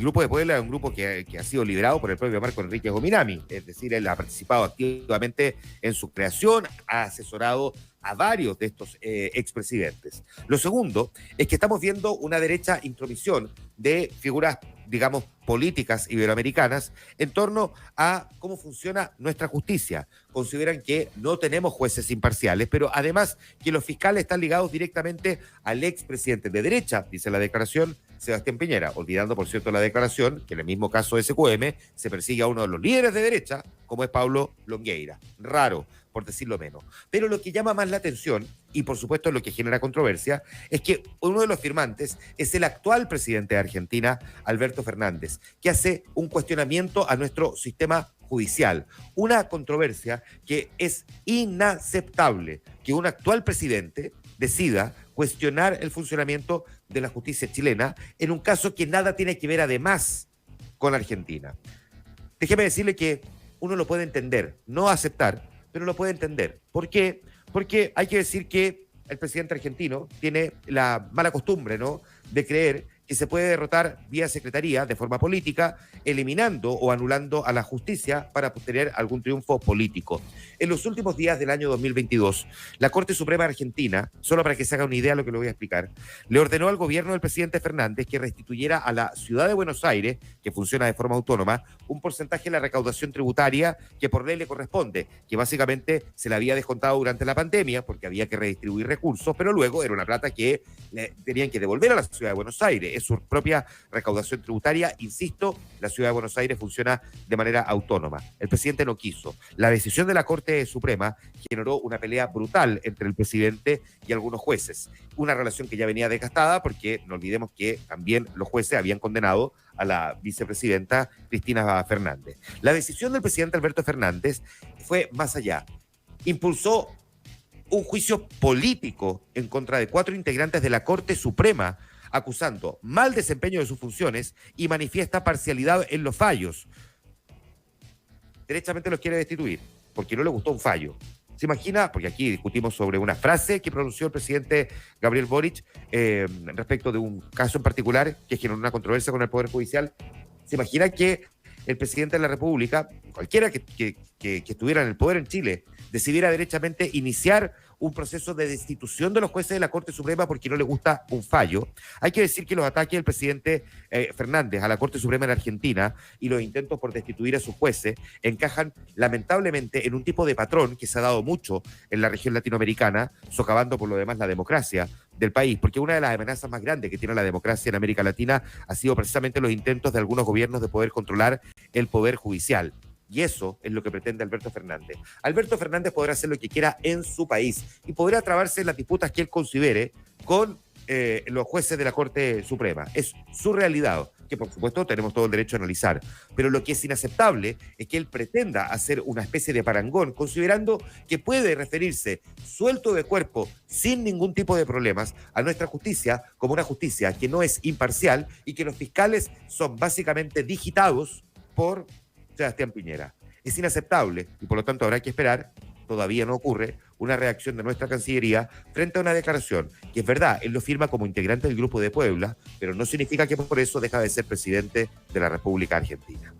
Grupo de Puebla es un grupo que ha sido liderado por el propio Marco Enrique Gominami, es decir, él ha participado activamente en su creación, ha asesorado a varios de estos expresidentes. Lo segundo es que estamos viendo una derecha intromisión de figuras, digamos, políticas iberoamericanas en torno a cómo funciona nuestra justicia. Consideran que no tenemos jueces imparciales, pero además que los fiscales están ligados directamente al expresidente de derecha, dice la declaración Sebastián Piñera, olvidando, por cierto, la declaración que en el mismo caso de SQM se persigue a uno de los líderes de derecha, como es Pablo Longueira. Raro, por decirlo menos. Pero lo que llama más la atención, y por supuesto lo que genera controversia, es que uno de los firmantes es el actual presidente de Argentina, Alberto Fernández, que hace un cuestionamiento a nuestro sistema judicial. Una controversia que es inaceptable que un actual presidente decida cuestionar el funcionamiento de la justicia chilena en un caso que nada tiene que ver además con Argentina. Déjeme decirle que uno lo puede entender, no aceptar, pero lo puede entender. ¿Por qué? Porque hay que decir que el presidente argentino tiene la mala costumbre, ¿no?, de creer que se puede derrotar vía secretaría de forma política, eliminando o anulando a la justicia para obtener algún triunfo político. En los últimos días del año 2022, la Corte Suprema Argentina, solo para que se haga una idea de lo que le voy a explicar, le ordenó al gobierno del presidente Fernández que restituyera a la ciudad de Buenos Aires, que funciona de forma autónoma, un porcentaje de la recaudación tributaria que por ley le corresponde, que básicamente se le había descontado durante la pandemia porque había que redistribuir recursos, pero luego era una plata que tenían que devolver a la ciudad de Buenos Aires. Es su propia recaudación tributaria. Insisto, la ciudad de Buenos Aires funciona de manera autónoma. El presidente no quiso. La decisión de la Corte Suprema generó una pelea brutal entre el presidente y algunos jueces. Una relación que ya venía desgastada porque no olvidemos que también los jueces habían condenado a la vicepresidenta Cristina Fernández. La decisión del presidente Alberto Fernández fue más allá. Impulsó un juicio político en contra de 4 integrantes de la Corte Suprema, acusando mal desempeño de sus funciones y manifiesta parcialidad en los fallos. Derechamente los quiere destituir porque no le gustó un fallo. ¿Se imagina? Porque aquí discutimos sobre una frase que pronunció el presidente Gabriel Boric respecto de un caso en particular que generó una controversia con el Poder Judicial. ¿Se imagina que el presidente de la República, cualquiera que estuviera en el poder en Chile, decidiera derechamente iniciar un proceso de destitución de los jueces de la Corte Suprema porque no le gusta un fallo? Hay que decir que los ataques del presidente Fernández a la Corte Suprema en Argentina y los intentos por destituir a sus jueces encajan lamentablemente en un tipo de patrón que se ha dado mucho en la región latinoamericana, socavando por lo demás la democracia del país, porque una de las amenazas más grandes que tiene la democracia en América Latina ha sido precisamente los intentos de algunos gobiernos de poder controlar el poder judicial. Y eso es lo que pretende Alberto Fernández. Alberto Fernández podrá hacer lo que quiera en su país y podrá trabarse en las disputas que él considere con los jueces de la Corte Suprema. Es su realidad, que por supuesto tenemos todo el derecho a analizar. Pero lo que es inaceptable es que él pretenda hacer una especie de parangón, considerando que puede referirse suelto de cuerpo, sin ningún tipo de problemas, a nuestra justicia como una justicia que no es imparcial y que los fiscales son básicamente digitados por Sebastián Piñera. Es inaceptable y por lo tanto habrá que esperar, todavía no ocurre, una reacción de nuestra Cancillería frente a una declaración que es verdad, él lo firma como integrante del Grupo de Puebla, pero no significa que por eso deja de ser presidente de la República Argentina.